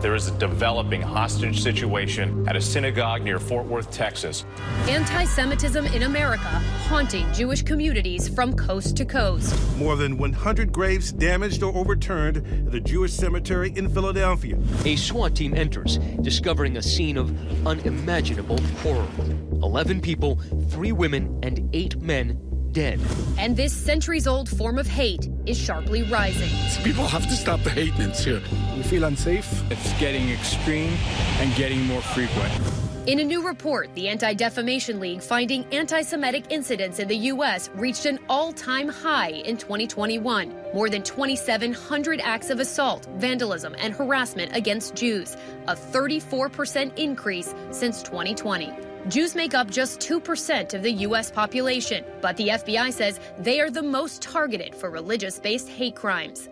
There is a developing hostage situation at a synagogue near Fort Worth, Texas. Anti-Semitism in America haunting Jewish communities from coast to coast. More than 100 graves damaged or overturned at a Jewish cemetery in Philadelphia. A SWAT team enters, discovering a scene of unimaginable horror. 11 people, 3 women, and 8 men dead. And this centuries-old form of hate is sharply rising. People have to stop the hatements here. We feel unsafe. It's getting extreme and getting more frequent. In a new report, the Anti-Defamation League finding anti-Semitic incidents in the U.S. reached an all-time high in 2021. More than 2,700 acts of assault, vandalism, and harassment against Jews, a 34% increase since 2020. Jews make up just 2% of the U.S. population, but the FBI says they are the most targeted for religious-based hate crimes.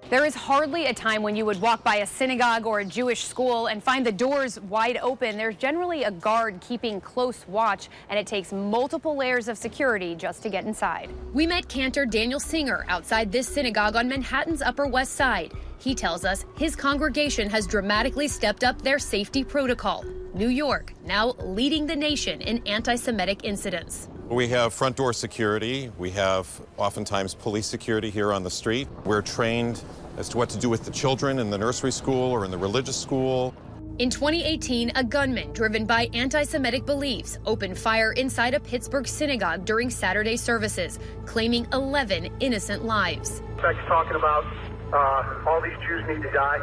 There is hardly a time when you would walk by a synagogue or a Jewish school and find the doors wide open. There's generally a guard keeping close watch, and it takes multiple layers of security just to get inside. We met cantor Daniel Singer outside this synagogue on Manhattan's Upper West Side. He tells us his congregation has dramatically stepped up their safety protocol. New York now leading the nation in anti-Semitic incidents. We have front door security. We have oftentimes police security here on the street. We're trained as to what to do with the children in the nursery school or in the religious school. In 2018, a gunman driven by anti-Semitic beliefs opened fire inside a Pittsburgh synagogue during Saturday services, claiming 11 innocent lives. He's talking about all these Jews need to die.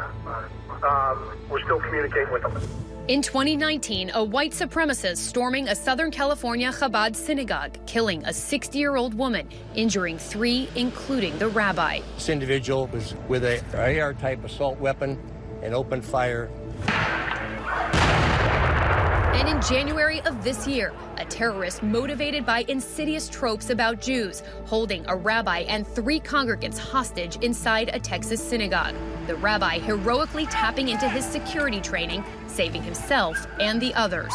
We're still communicating with them. In 2019, a white supremacist storming a Southern California Chabad synagogue, killing a 60-year-old woman, injuring 3, including the rabbi. This individual was with a AR-type assault weapon and opened fire. And in January of this year, a terrorist motivated by insidious tropes about Jews, holding a rabbi and 3 congregants hostage inside a Texas synagogue. The rabbi heroically tapping into his security training, saving himself and the others.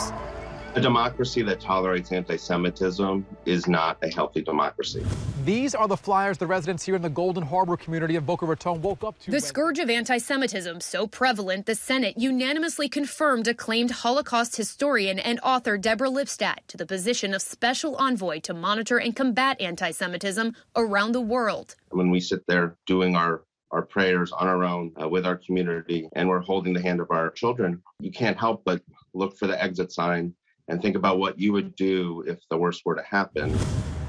A democracy that tolerates anti-Semitism is not a healthy democracy. These are the flyers the residents here in the Golden Harbor community of Boca Raton woke up to. The scourge of anti-Semitism so prevalent, the Senate unanimously confirmed acclaimed Holocaust historian and author Deborah Lipstadt to the position of special envoy to monitor and combat anti-Semitism around the world. When we sit there doing our prayers on our own with our community, and we're holding the hand of our children, you can't help but look for the exit sign and think about what you would do if the worst were to happen.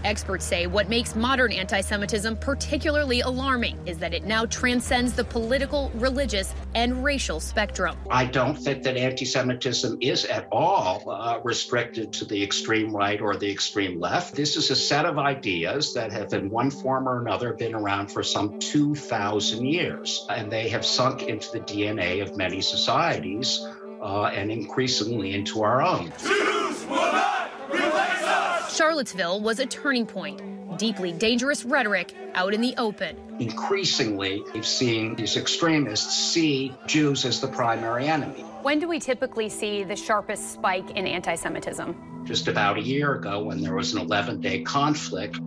Experts say what makes modern anti-Semitism particularly alarming is that it now transcends the political, religious, and racial spectrum. I don't think that anti-Semitism is at all restricted to the extreme right or the extreme left. This is a set of ideas that have in one form or another been around for some 2,000 years, and they have sunk into the DNA of many societies and increasingly into our own. Jews will not replace us! Charlottesville was a turning point. Deeply dangerous rhetoric out in the open. Increasingly, we've seen these extremists see Jews as the primary enemy. When do we typically see the sharpest spike in anti-Semitism? Just about a year ago, when there was an 11-day conflict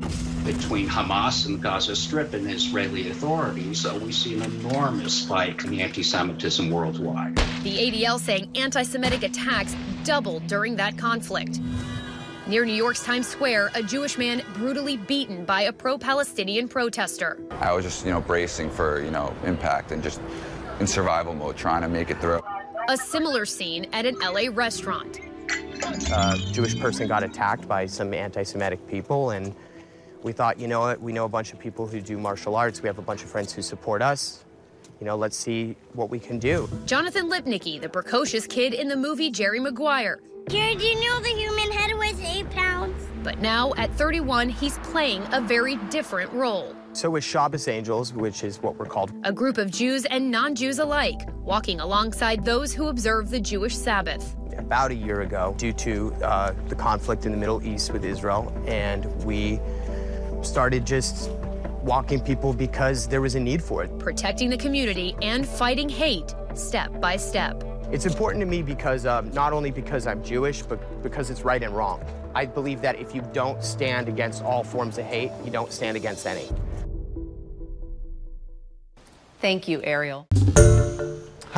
between Hamas and the Gaza Strip and Israeli authorities, we see an enormous spike in anti-Semitism worldwide. The ADL saying anti-Semitic attacks doubled during that conflict. Near New York's Times Square, a Jewish man brutally beaten by a pro-Palestinian protester. I was just, bracing for, impact and just in survival mode, trying to make it through. A similar scene at an LA restaurant. A Jewish person got attacked by some anti-Semitic people, and we thought, you know what, we know a bunch of people who do martial arts. We have a bunch of friends who support us. Let's see what we can do. Jonathan Lipnicki, the precocious kid in the movie Jerry Maguire. Jared, do you know the human head weighs 8 pounds? But now, at 31, he's playing a very different role. So with Shabbos Angels, which is what we're called, a group of Jews and non-Jews alike, walking alongside those who observe the Jewish Sabbath. About a year ago, due to the conflict in the Middle East with Israel, and we started just walking people because there was a need for it. Protecting the community and fighting hate step by step. It's important to me because not only because I'm Jewish, but because it's right and wrong. I believe that if you don't stand against all forms of hate, you don't stand against any. Thank you, Erielle.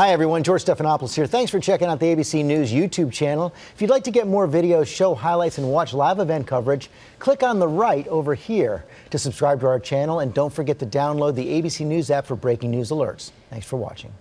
Hi, everyone. George Stephanopoulos here. Thanks for checking out the ABC News YouTube channel. If you'd like to get more videos, show highlights, and watch live event coverage, click on the right over here to subscribe to our channel. And don't forget to download the ABC News app for breaking news alerts. Thanks for watching.